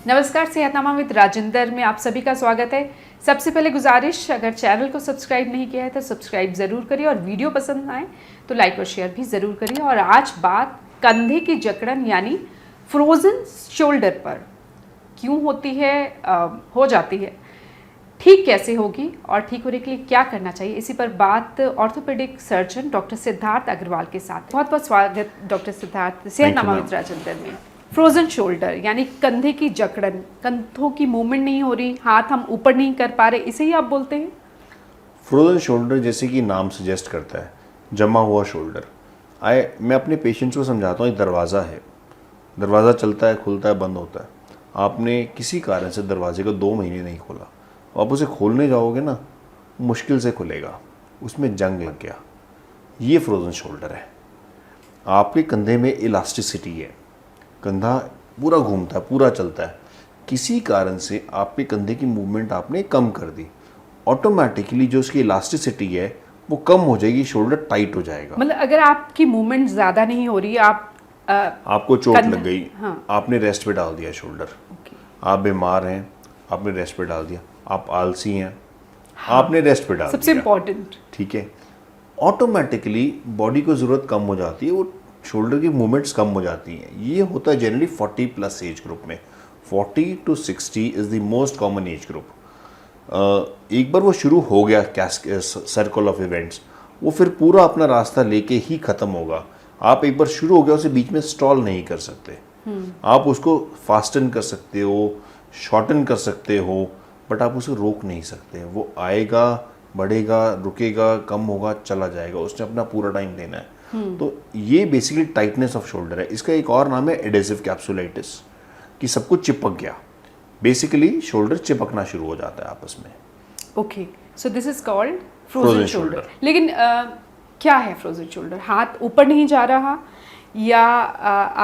नमस्कार, सेहतनामा विद राजेंद्र में आप सभी का स्वागत है। सबसे पहले गुजारिश, अगर चैनल को सब्सक्राइब नहीं किया है तो सब्सक्राइब ज़रूर करिए और वीडियो पसंद आए तो लाइक और शेयर भी ज़रूर करिए। और आज बात कंधे की जकड़न यानी फ्रोज़न शोल्डर पर क्यों होती है, हो जाती है, ठीक कैसे होगी और ठीक होने के लिए क्या करना चाहिए, इसी पर बात orthopaedic surgeon doctor Siddharth Agarwal के साथ। बहुत बहुत स्वागत डॉक्टर सिद्धार्थ, सेहतनामा विद राजेंद्र में। फ्रोजन शोल्डर यानी कंधे की जकड़न, कंधों की मूवमेंट नहीं हो रही, हाथ हम ऊपर नहीं कर पा रहे, इसे ही आप बोलते हैं? फ्रोजन शोल्डर जैसे कि नाम सजेस्ट करता है, जमा हुआ शोल्डर। मैं अपने पेशेंट्स को समझाता हूँ, एक दरवाज़ा है, दरवाज़ा चलता है, खुलता है, बंद होता है। आपने किसी कारण से दरवाजे को 2 महीने नहीं खोला, आप उसे खोलने जाओगे ना, मुश्किल से खुलेगा, उसमें जंग लग गया। ये फ्रोजन शोल्डर है। आपके कंधे में इलास्टिसिटी है, कंधा पूरा घूमता है, पूरा चलता है। किसी कारण से आपके कंधे की मूवमेंट आपने कम कर दी, ऑटोमेटिकली जो उसकी इलास्टिसिटी है वो कम हो जाएगी, शोल्डर टाइट हो जाएगा। मतलब अगर आपकी मूवमेंट ज़्यादा नहीं हो रही, आपको चोट लग गई, हाँ। आपने रेस्ट पे डाल दिया शोल्डर, आप बीमार हैं, आपने रेस्ट पे डाल दिया, आप आलसी हैं, हाँ। आपने रेस्ट पे डाल दिया, सबसे इम्पोर्टेंट, ठीक है, ऑटोमेटिकली बॉडी को ज़रूरत कम हो जाती है, वो शोल्डर की मूवमेंट्स कम हो जाती हैं। ये होता है जनरली 40+ एज ग्रुप में। 40 to 60 is the most common age group. एक बार वो शुरू हो गया सर्कल ऑफ इवेंट्स, वो फिर पूरा अपना रास्ता लेके ही ख़त्म होगा। आप एक बार शुरू हो गया, उसे बीच में स्टॉल नहीं कर सकते। आप उसको फास्टन कर सकते हो, शॉर्टन कर सकते हो, बट आप उसे रोक नहीं सकते। वो आएगा, बढ़ेगा, रुकेगा, कम होगा, चला जाएगा, उसने अपना पूरा टाइम लेना है। तो ये बेसिकली टाइटनेस ऑफ शोल्डर है। इसका एक और नाम है एडेसिव कैप्सुलाइटिस, कि सब कुछ चिपक गया। बेसिकली शोल्डर चिपकना शुरू हो जाता है आपस में। Okay, so this is called frozen shoulder. लेकिन क्या है फ्रोजन शोल्डर? हाथ ऊपर नहीं जा रहा या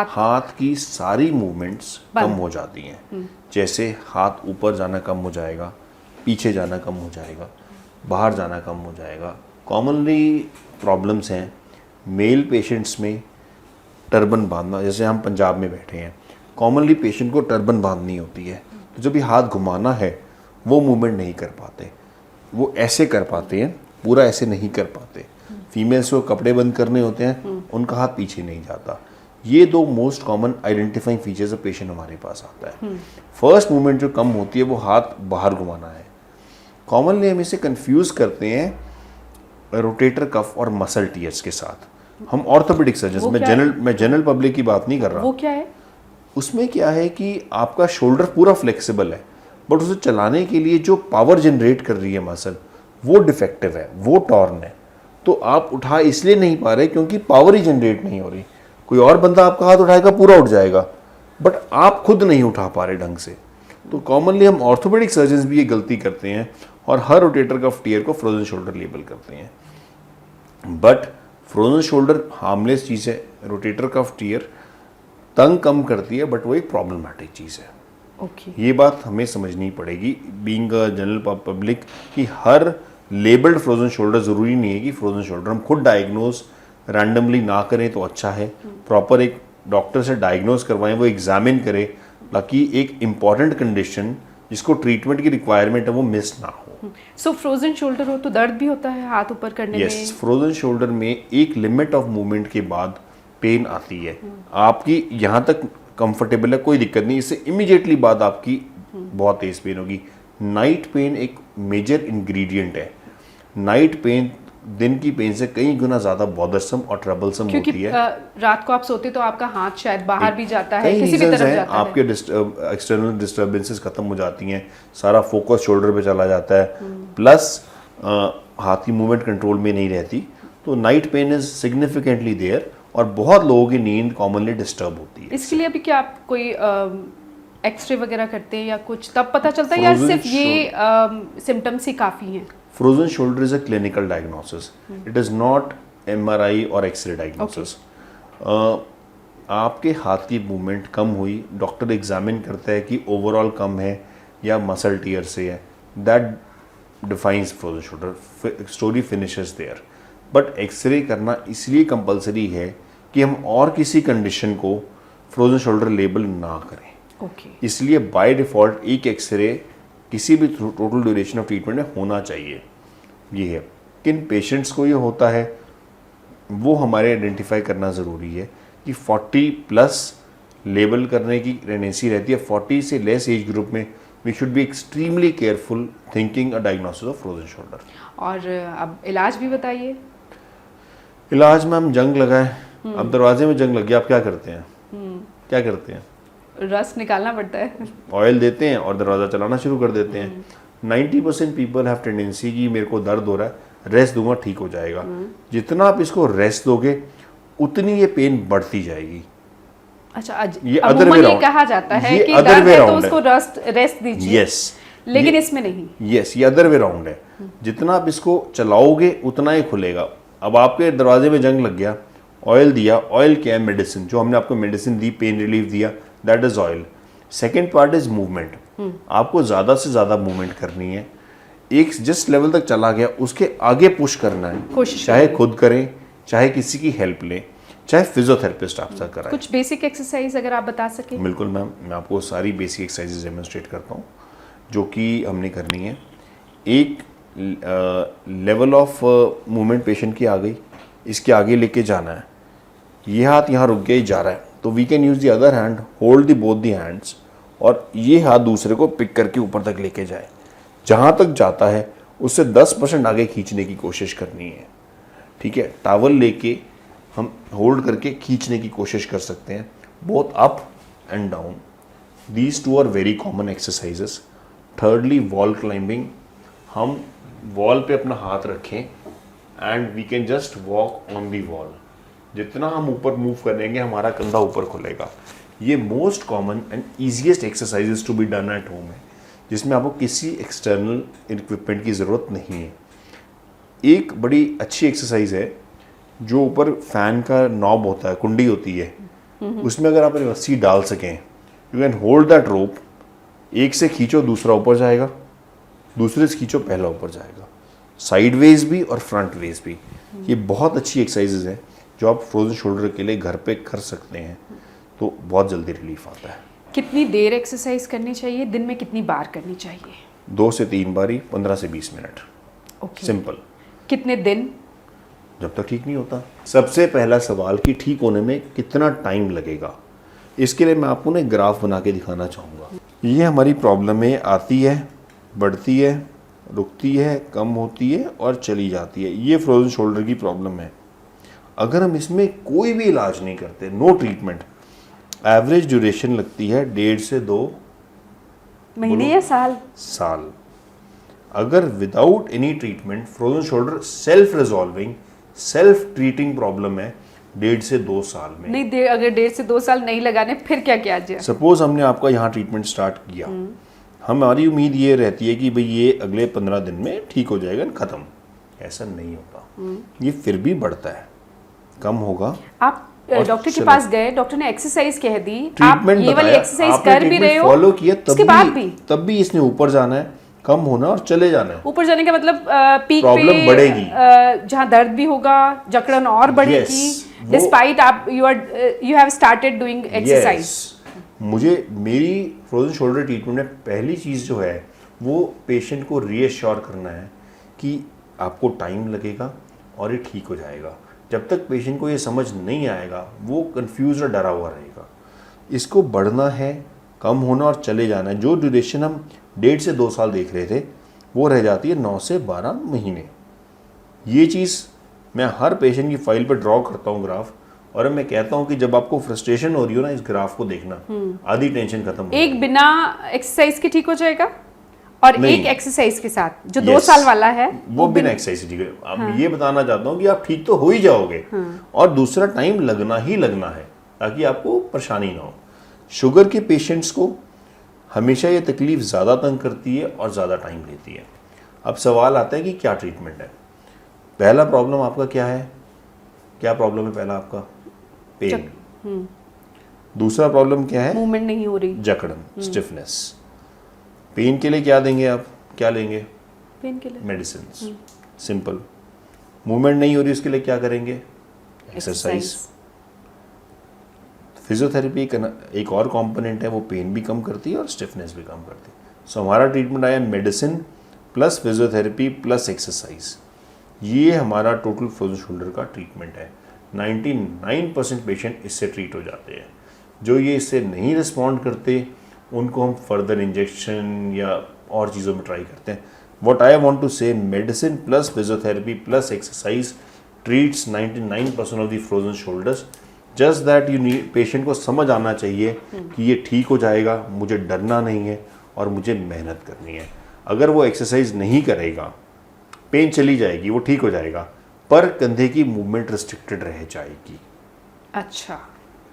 हाथ की सारी मूवमेंट्स कम हो जाती हैं। जैसे हाथ ऊपर जाना कम हो जाएगा, पीछे जाना कम हो जाएगा, बाहर जाना कम हो जाएगा। कॉमनली प्रॉब्लम्स हैं मेल पेशेंट्स में टर्बन बांधना। जैसे हम पंजाब में बैठे हैं, कॉमनली पेशेंट को टर्बन बांधनी होती है, तो जब भी हाथ घुमाना है वो मूवमेंट नहीं कर पाते, वो ऐसे कर पाते हैं, पूरा ऐसे नहीं कर पाते। फीमेल्स को कपड़े बंद करने होते हैं, उनका हाथ पीछे नहीं जाता। ये 2 most common identifying features of patient हमारे पास आता है। फर्स्ट मूवमेंट जो कम होती है वो हाथ बाहर घुमाना है। कॉमनली हम इसे कंफ्यूज करते हैं रोटेटर कफ और मसल टीयर्स के साथ। हम ऑर्थोपेडिक सर्जन, मैं जनरल पब्लिक की बात नहीं कर रहा। वो क्या है? उसमें क्या है कि आपका शोल्डर पूरा फ्लेक्सिबल है, बट उसे चलाने के लिए जो पावर जनरेट कर रही है मसल, वो डिफेक्टिव है, वो टॉर्न है। तो आप उठा इसलिए नहीं पा रहे क्योंकि पावर ही जनरेट नहीं हो रही। कोई और बंदा आपका हाथ उठाएगा, पूरा उठ जाएगा, बट आप खुद नहीं उठा पा रहे ढंग से। तो कॉमनली हम ऑर्थोपेडिक सर्जन भी ये गलती करते हैं और हर रोटेटर कफ टीयर को फ्रोजन शोल्डर लेबल करते हैं। बट फ्रोजन शोल्डर हार्मलेस चीज़ है। रोटेटर कफ टीयर तंग कम करती है, बट वो एक प्रॉब्लमेटिक चीज़ है। ये बात हमें समझनी पड़ेगी बीइंग अ जनरल पब्लिक, कि हर लेबल्ड फ्रोजन शोल्डर ज़रूरी नहीं है कि फ्रोजन शोल्डर। हम खुद डायग्नोज रैंडमली ना करें तो अच्छा है। प्रॉपर एक डॉक्टर से डायग्नोज करवाएं, वो एग्जामिन करे, ताकि एक इम्पॉर्टेंट कंडीशन जिसको ट्रीटमेंट की रिक्वायरमेंट है वो मिस ना हो। सो फ्रोजन शोल्डर हो तो दर्द भी होता है हाथ ऊपर करने में? यस, फ्रोजन शोल्डर में एक लिमिट ऑफ मूवमेंट के बाद पेन आती है। आपकी यहाँ तक कंफर्टेबल है, कोई दिक्कत नहीं, इससे इमीडिएटली बाद आपकी बहुत तेज पेन होगी। नाइट पेन एक मेजर इंग्रेडिएंट है। नाइट पेन दिन की पेन से कई गुना ज़्यादा बॉदरसम और ट्रबलसम होती है। रात को आप सोते तो आपका हाथ शायद बाहर भी जाता है, किसी भी तरफ जाता है। आपके एक्सटर्नल डिस्टर्बेंसेस खत्म हो जाती हैं, सारा फोकस शोल्डर पे चला जाता है, प्लस हाथ की मूवमेंट कंट्रोल में नहीं रहती। तो night pain is significantly there और बहुत लोगों की नींद कॉमनली डिस्टर्ब होती है। इसके लिए अभी क्या आप कोई एक्सरे वगैरह करते हैं या कुछ, तब पता चलता है या सिर्फ ये सिम्टम्स ही काफ़ी हैं? Frozen shoulder is a clinical diagnosis, it is not MRI और एक्सरे डायग्नोसिस। आपके हाथ की मूवमेंट कम हुई, डॉक्टर एग्जामिन करता है कि ओवरऑल कम है या मसल टीयर से है, that defines frozen shoulder, story finishes there. But x-ray करना इसलिए कंपलसरी है कि हम और किसी कंडीशन को फ्रोजन शोल्डर लेबल ना करें। ओके। इसलिए बाय डिफ़ॉल्ट एक एक्सरे किसी भी टोटल ड्यूरेशन ऑफ ट्रीटमेंट में होना चाहिए। ये है किन पेशेंट्स को ये होता है वो हमारे आइडेंटिफाई करना ज़रूरी है कि 40 प्लस लेबल करने की टेंडेंसी रहती है। 40 से लेस एज ग्रुप में we should be extremely careful thinking a diagnosis of frozen shoulder. और अब इलाज भी बताइए। इलाज में हम जंग लगाए, अब दरवाजे में जंग लग गया, आप क्या करते हैं? क्या करते हैं? रस निकालना पड़ता है। ऑयल देते हैं और दरवाज़ा चलाना शुरू कर देते हैं। 90% पीपल हैव टेंडेंसी कि मेरे को दर्द हो रहा है, रेस्ट दूंगा ठीक हो जाएगा। जितना आप इसको रेस्ट दोगे उतनी ये पेन बढ़ती जाएगी। अच्छा, ये अमूमन other way ये round- कहा जाता है ये कि other दर्द way है तो round उसको रेस्ट दीजिए। यस, लेकिन इसमें नहीं। यस, ये अदर वे राउंड है। जितना आप इसको चलाओगे उतना ही खुलेगा। अब आपके दरवाजे में जंग लग गया, ऑयल दिया। ऑयल क्या है? मेडिसिन। जो हमने आपको मेडिसिन दी, पेन रिलीफ दिया, that is oil. Second part is movement. आपको ज़्यादा से ज़्यादा मूवमेंट करनी है। एक जिस लेवल तक चला गया उसके आगे पुश करना है। कोशिश चाहे खुद करें, चाहे किसी की हेल्प लें, चाहे फिजियोथेरेपिस्ट आपसे कराएं। कुछ बेसिक एक्सरसाइज अगर आप बता सकें। बिल्कुल मैम, मैं आपको सारी बेसिक एक्सरसाइजेज डेमोन्स्ट्रेट करता हूँ जो कि हमने करनी है। एक लेवल ऑफ मूवमेंट पेशेंट की आ गई, इसके आगे लेके जाना है। ये हाथ यहाँ रुक गया, ही जा रहा है, तो we can use the other hand, hold the both the hands, और ये हाथ दूसरे को पिक करके ऊपर तक लेके जाए। जहाँ तक जाता है उससे 10% आगे खींचने की कोशिश करनी है। ठीक है, टावल लेके हम होल्ड करके खींचने की कोशिश कर सकते हैं, both up and down. These two are very common exercises. Thirdly, wall climbing. हम वॉल पे अपना हाथ रखें and we can just walk on the wall. जितना हम ऊपर मूव करेंगे हमारा कंधा ऊपर खुलेगा। ये most common and easiest exercises to be done at home है, जिसमें आपको किसी एक्सटर्नल इक्विपमेंट की ज़रूरत नहीं है। एक बड़ी अच्छी एक्सरसाइज है जो ऊपर फैन का नॉब होता है, कुंडी होती है, उसमें अगर आप रस्सी डाल सकें, यू कैन होल्ड दैट रोप। एक से खींचो दूसरा ऊपर जाएगा, दूसरे से खींचो पहला ऊपर जाएगा, साइडवेज भी और फ्रंट वेज भी। ये बहुत अच्छी एक्सरसाइजेज हैं जो आप फ्रोजन शोल्डर के लिए घर पे कर सकते हैं, तो बहुत जल्दी रिलीफ आता है। कितनी देर एक्सरसाइज करनी चाहिए, दिन में कितनी बार करनी चाहिए? 2 से 3 बारी, 15 से 20 मिनट। ओके। सिंपल। कितने दिन? जब तक ठीक नहीं होता। सबसे पहला सवाल कि ठीक होने में कितना टाइम लगेगा, इसके लिए मैं आपको ना एक ग्राफ बना के दिखाना चाहूँगा। ये हमारी प्रॉब्लम है, आती है, बढ़ती है, रुकती है, कम होती है और चली जाती है। ये फ्रोजन शोल्डर की प्रॉब्लम है। अगर हम इसमें कोई भी इलाज नहीं करते, नो ट्रीटमेंट, एवरेज ड्यूरेशन लगती है 1.5 से 2 महीने या साल। अगर without any treatment frozen shoulder self resolving, self treating problem है 1.5 से 2 साल में। नहीं, अगर 1.5 से 2 साल नहीं लगाने फिर क्या किया जाए? सपोज हमने आपका यहाँ ट्रीटमेंट स्टार्ट किया, हमारी उम्मीद ये रहती है कि भाई ये अगले 15 दिन में ठीक हो जाएगा, खत्म। ऐसा नहीं होता, ये फिर भी बढ़ता है, कम होगा। आप डॉक्टर के पास गए, डॉक्टर ने एक्सरसाइज कह दी, आप ट्रीटमेंट ये वाली एक्सरसाइज कर भी रहे हो, फॉलो किया, उसके बाद भी तब भी इसने ऊपर जाना है, कम होना और चले जाना है। ऊपर जाने का मतलब पीक प्रॉब्लम बढ़ेगी, जहाँ दर्द भी होगा, जकड़न और बढ़ेगी, डिस्पाइट आप you have started doing exercise. मुझे मेरी फ्रोजन शोल्डर ट्रीटमेंट में पहली चीज़ जो है वो पेशेंट को रीअश्योर करना है कि आपको टाइम लगेगा और ये ठीक हो जाएगा। जब तक पेशेंट को ये समझ नहीं आएगा वो कंफ्यूज और डरा हुआ रहेगा। इसको बढ़ना है, कम होना और चले जाना है। जो ड्यूरेशन हम 1.5 से 2 साल देख रहे थे वो रह जाती है 9 से 12 महीने। ये चीज़ मैं हर पेशेंट की फाइल पे ड्रॉ करता हूँ ग्राफ, और मैं कहता हूँ कि जब आपको फ्रस्ट्रेशन हो रही हो ना, इस ग्राफ को देखना, आधी टेंशन खत्म हो। एक बिना एक्सरसाइज के ठीक हो जाएगा और नहीं, एक एक्सरसाइज के साथ जो 2 साल वाला है वो बिना एक्सरसाइज ठीक है। अब ये बताना चाहता हूँ कि आप ठीक तो हो ही जाओगे, और दूसरा टाइम लगना ही लगना है ताकि आपको परेशानी ना हो। शुगर के पेशेंट्स को हमेशा ये तकलीफ ज़्यादा तंग करती है और ज़्यादा टाइम लेती है। अब सवाल आता है कि क्या ट्रीटमेंट है। पहला प्रॉब्लम आपका क्या है? क्या प्रॉब्लम है पहला आपका? पेन। दूसरा प्रॉब्लम क्या है? मूवमेंट नहीं हो रही, जकड़न, स्टिफनेस। पेन के लिए क्या देंगे आप? क्या लेंगे? पेन के लिए मेडिसिन। सिंपल। मूवमेंट नहीं हो रही उसके लिए क्या करेंगे? एक्सरसाइज। फिजियोथेरेपी एक और कंपोनेंट है, वो पेन भी कम करती है और स्टिफनेस भी कम करती है। सो हमारा ट्रीटमेंट आया medicine plus physiotherapy plus exercise, ये हमारा टोटल फ्रोजन शोल्डर का ट्रीटमेंट है। 99% पेशेंट इससे ट्रीट हो जाते हैं। जो ये इससे नहीं रिस्पॉन्ड करते उनको हम फर्दर इंजेक्शन या और चीज़ों में ट्राई करते हैं। व्हाट आई वांट टू से, medicine plus physiotherapy plus exercise treats 99% of the frozen shoulders. Just that you need, patient को समझ आना चाहिए कि ये ठीक हो जाएगा, मुझे डरना नहीं है और मुझे मेहनत करनी है। अगर वो एक्सरसाइज नहीं करेगा, पेन चली जाएगी, वो ठीक हो जाएगा, पर कंधे की मूवमेंट रिस्ट्रिक्टेड रह जाएगी। अच्छा,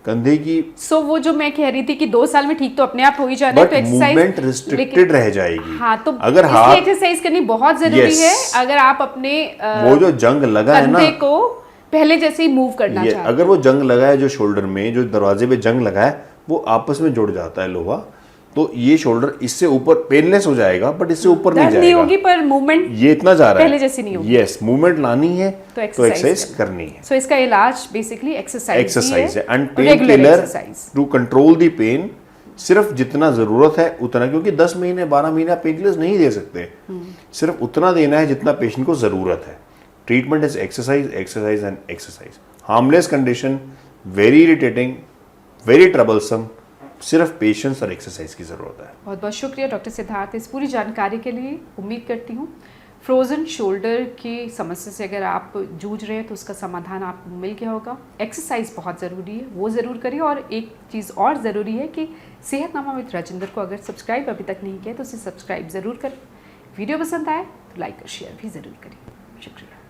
कंधे की सो वो जो मैं कह रही थी कि 2 साल में ठीक तो अपने आप हो ही जाना है, बट तो एक्सरसाइज मूवमेंट रिस्ट्रिक्टेड रह जाएगी। हाँ, तो अगर हाथ एक्सरसाइज करनी बहुत जरूरी Yes. है अगर आप अपने वो जो जंग लगा है ना, कंधे को पहले जैसे ही मूव करना ये चाहते अगर वो जंग लगा है जो शोल्डर में, जो दरवाजे पे जंग लगा है, वो आपस में जुड़ जाता है लोहा, तो ये शोल्डर इससे ऊपर पेनलेस हो जाएगा, बट इससे ऊपर नहीं दर्द नहीं जाएगा। होगी पर मूवमेंट ये इतना जा रहा है पहले जैसी नहीं होगी। यस, मूवमेंट लानी है तो तो एक्सरसाइज करनी है। सो इसका इलाज बेसिकली एक्सरसाइज है and painkiller to control the pain, सिर्फ जितना जरूरत है उतना, क्योंकि 10 महीने 12 महीने पेन किलर्स नहीं दे सकते, सिर्फ उतना देना है जितना पेशेंट को जरूरत है। Treatment is exercise, exercise and exercise. Harmless condition, very irritating, very troublesome, सिर्फ पेशेंस और एक्सरसाइज की जरूरत है। बहुत बहुत शुक्रिया डॉक्टर सिद्धार्थ इस पूरी जानकारी के लिए। उम्मीद करती हूँ फ्रोजन शोल्डर की समस्या से अगर आप जूझ रहे हैं तो उसका समाधान आपको मिल गया होगा। एक्सरसाइज बहुत ज़रूरी है, वो ज़रूर करिए। और एक चीज़ और ज़रूरी है कि सेहतनामा विद राजेंद्र को अगर सब्सक्राइब अभी तक नहीं किया तो उसे सब्सक्राइब ज़रूर करें। वीडियो पसंद आए तो लाइक और शेयर भी ज़रूर करें। शुक्रिया।